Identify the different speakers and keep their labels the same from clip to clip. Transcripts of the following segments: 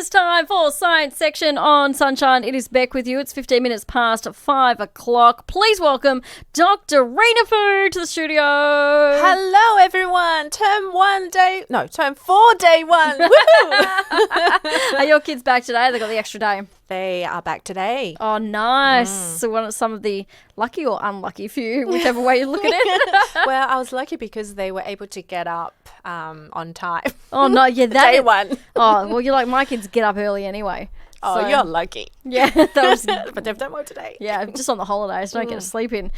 Speaker 1: is time for Science Section on Sunshine. It is Beck with you. It's 15 minutes past 5 o'clock. Please welcome Dr. Rina to the studio.
Speaker 2: Hello, everyone. Term 4, day 1. Woohoo!
Speaker 1: Are your kids back today? They got the extra day.
Speaker 2: They are back today.
Speaker 1: Oh, nice. So some of the lucky or unlucky few, whichever way you look at it.
Speaker 2: Well, I was lucky because they were able to get up on time.
Speaker 1: Oh, no. Yeah,
Speaker 2: Day 1.
Speaker 1: Oh, well, you're like, my kids get up early anyway.
Speaker 2: Oh,
Speaker 1: so,
Speaker 2: you're lucky.
Speaker 1: Yeah, that was.
Speaker 2: But they've done well today.
Speaker 1: Yeah, just on the holidays, don't get to sleep in.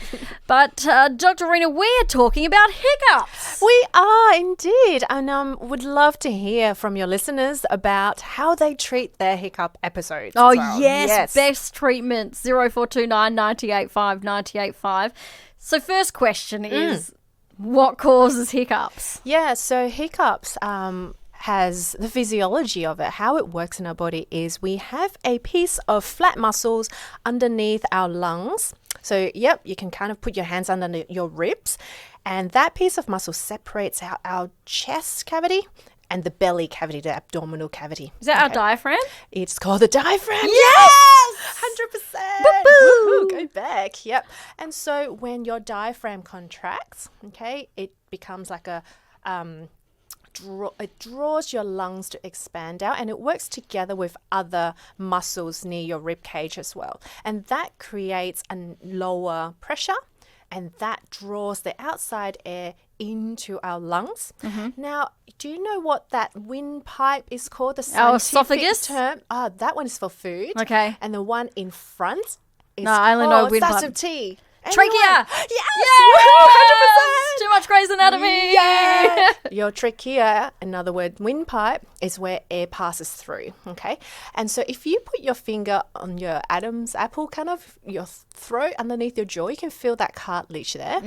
Speaker 1: But Dr. Rina, we're talking about hiccups.
Speaker 2: We are indeed, and would love to hear from your listeners about how they treat their hiccup episodes.
Speaker 1: Oh,
Speaker 2: as well.
Speaker 1: yes, best treatment 0429 985 985. So first question is, what causes hiccups?
Speaker 2: Yeah, so hiccups has the physiology of it. How it works in our body is we have a piece of flat muscles underneath our lungs. So, yep, you can kind of put your hands under your ribs, and that piece of muscle separates out our chest cavity and the belly cavity, the abdominal cavity.
Speaker 1: Is that our diaphragm?
Speaker 2: It's called the diaphragm.
Speaker 1: Yes!
Speaker 2: 100%.
Speaker 1: Woo-hoo!
Speaker 2: Go back. Yep. And so when your diaphragm contracts, okay, it becomes like a it draws your lungs to expand out, and it works together with other muscles near your rib cage as well. And that creates a lower pressure, and that draws the outside air into our lungs. Now, do you know what that windpipe is called? The scientific
Speaker 1: esophagus?
Speaker 2: term? That one is for food.
Speaker 1: Okay.
Speaker 2: And the one in front is
Speaker 1: I only know
Speaker 2: called
Speaker 1: windpipe.
Speaker 2: starts with T.
Speaker 1: Trachea.
Speaker 2: Yes!
Speaker 1: Yes!
Speaker 2: 100%!
Speaker 1: Too much Grey's Anatomy.
Speaker 2: Yeah. Your trachea, in other words, windpipe, is where air passes through, okay? And so if you put your finger on your Adam's apple, kind of your throat underneath your jaw, you can feel that cartilage there.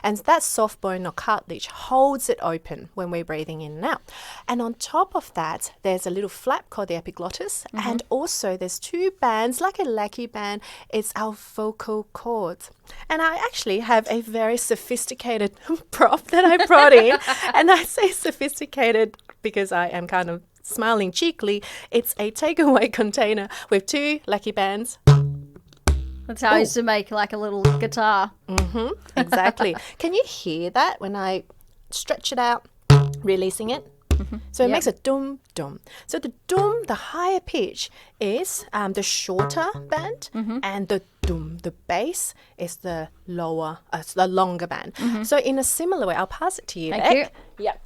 Speaker 2: And that soft bone or cartilage holds it open when we're breathing in and out. And on top of that, there's a little flap called the epiglottis. And also there's two bands, like a lackey band. It's our vocal cords. And I actually have a very sophisticated prop that I brought in. And I say sophisticated because I am kind of smiling cheekily. It's a takeaway container with two lackey bands.
Speaker 1: That's how I used to make like a little guitar.
Speaker 2: Exactly. Can you hear that when I stretch it out, releasing it? So it makes a dum dum. So the dum, the higher pitch, is the shorter band, and the dum, the bass, is the the longer band. So in a similar way, I'll pass it to you.
Speaker 1: Thank you.
Speaker 2: Yep.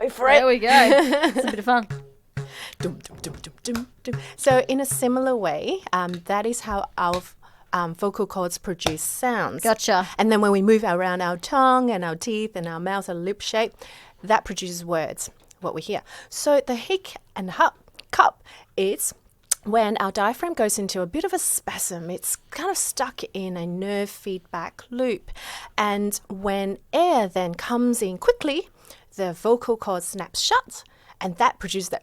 Speaker 2: Go for it.
Speaker 1: There we go. It's a bit of fun.
Speaker 2: Dum dum dum dum dum dum. So in a similar way, that is how our vocal cords produce sounds.
Speaker 1: Gotcha.
Speaker 2: And then when we move around our tongue and our teeth and our mouth and lip shape, that produces words, what we hear. So the hic and cup is when our diaphragm goes into a bit of a spasm. It's kind of stuck in a nerve feedback loop. And when air then comes in quickly, the vocal cord snaps shut, and that produces the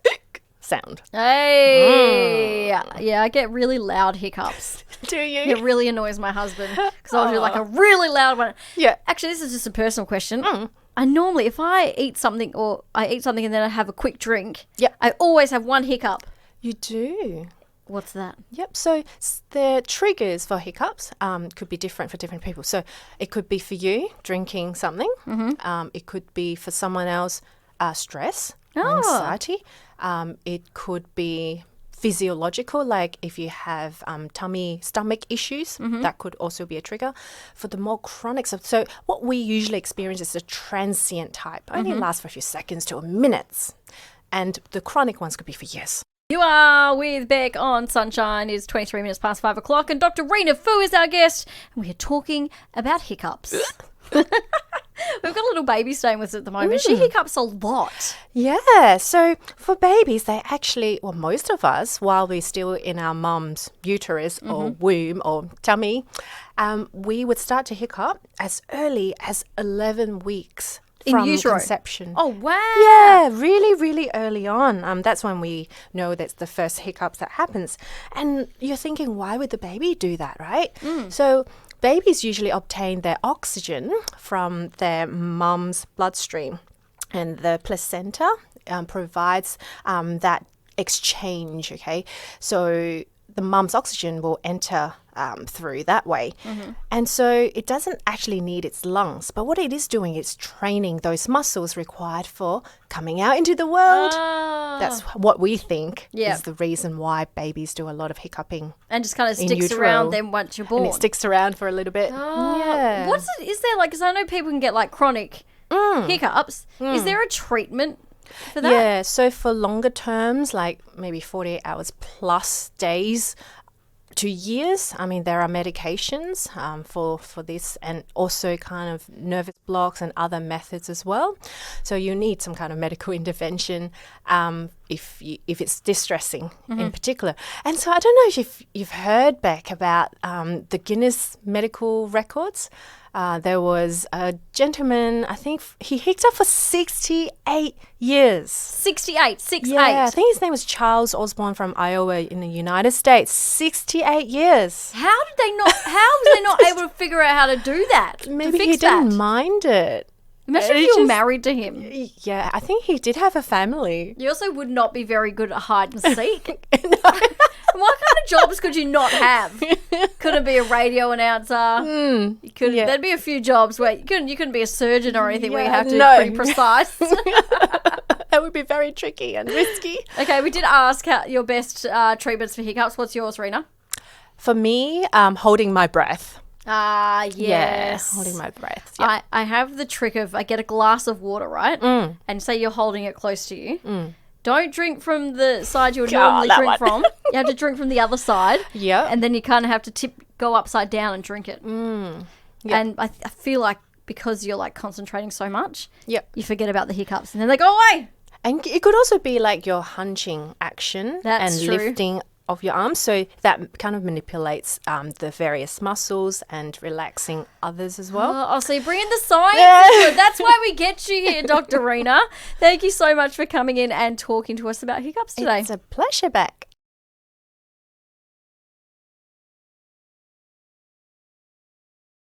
Speaker 2: sound.
Speaker 1: Hey! Yeah, I get really loud hiccups.
Speaker 2: Do you?
Speaker 1: It really annoys my husband because I'll do like a really loud one.
Speaker 2: Yeah.
Speaker 1: Actually, this is just a personal question. I normally, if I eat something and then I have a quick drink, I always have one hiccup.
Speaker 2: You do?
Speaker 1: What's that?
Speaker 2: Yep. So the triggers for hiccups could be different for different people. So it could be for you drinking something. It could be for someone else stress, anxiety. It could be physiological, like if you have stomach issues, that could also be a trigger. For the more chronic stuff, so what we usually experience is the transient type. Only lasts for a few seconds to minutes. And the chronic ones could be for years.
Speaker 1: You are with Beck on Sunshine. It's 23 minutes past 5 o'clock, and Dr. Rina is our guest, and we are talking about hiccups. We've got a little baby staying with us at the moment. She hiccups a lot.
Speaker 2: Yeah. So for babies, they actually, well, most of us, while we're still in our mum's uterus or womb or tummy, we would start to hiccup as early as 11 weeks. From conception.
Speaker 1: Oh, wow.
Speaker 2: Yeah, really, really early on. That's when we know that's the first hiccups that happens. And you're thinking, why would the baby do that, right? So babies usually obtain their oxygen from their mum's bloodstream. And the placenta provides that exchange, okay? So the mum's oxygen will enter through that way. And so it doesn't actually need its lungs, but what it is doing is training those muscles required for coming out into the world. That's what we think is the reason why babies do a lot of hiccuping.
Speaker 1: And just kind of sticks around then once you're born.
Speaker 2: And it sticks around for a little bit. Yeah.
Speaker 1: Is there like, because I know people can get like chronic hiccups. Is there a treatment for that?
Speaker 2: Yeah, so for longer terms, like maybe 48 hours plus days to years, I mean, there are medications for this, and also kind of nervous blocks and other methods as well. So you need some kind of medical intervention if it's distressing in particular. And so I don't know if you've heard, Beck, about the Guinness medical records. There was a gentleman, I think he hicked up for 68 years.
Speaker 1: 68.
Speaker 2: Yeah, I think his name was Charles Osborne from Iowa in the United States. 68 years.
Speaker 1: How was they not able to figure out how to do that?
Speaker 2: Maybe
Speaker 1: to
Speaker 2: he
Speaker 1: fix
Speaker 2: didn't
Speaker 1: that?
Speaker 2: mind it.
Speaker 1: Imagine if you were married to him.
Speaker 2: Yeah, I think he did have a family.
Speaker 1: You also would not be very good at hide and seek. What kind of jobs could you not have? Couldn't be a radio announcer. You could. There'd be a few jobs where you couldn't be a surgeon or anything where you have to be pretty precise.
Speaker 2: That would be very tricky and risky.
Speaker 1: Okay, we did ask your best treatments for hiccups. What's yours, Rina?
Speaker 2: For me, holding my breath.
Speaker 1: Yes.
Speaker 2: Yeah, holding my breath. Yep.
Speaker 1: I have the trick of I get a glass of water, right? And say you're holding it close to you. Don't drink from the side you would normally drink from. You have to drink from the other side.
Speaker 2: Yeah.
Speaker 1: And then you kind of have to go upside down and drink it.
Speaker 2: Yep.
Speaker 1: And I feel like because you're like concentrating so much,
Speaker 2: you
Speaker 1: forget about the hiccups and then they go away.
Speaker 2: And it could also be like your hunching action and
Speaker 1: true.
Speaker 2: lifting of your arms. So that kind of manipulates the various muscles and relaxing others as well.
Speaker 1: Oh, so you bring in the science. That's why we get you here, Dr. Rina. Thank you so much for coming in and talking to us about hiccups today.
Speaker 2: It's a pleasure, Beck.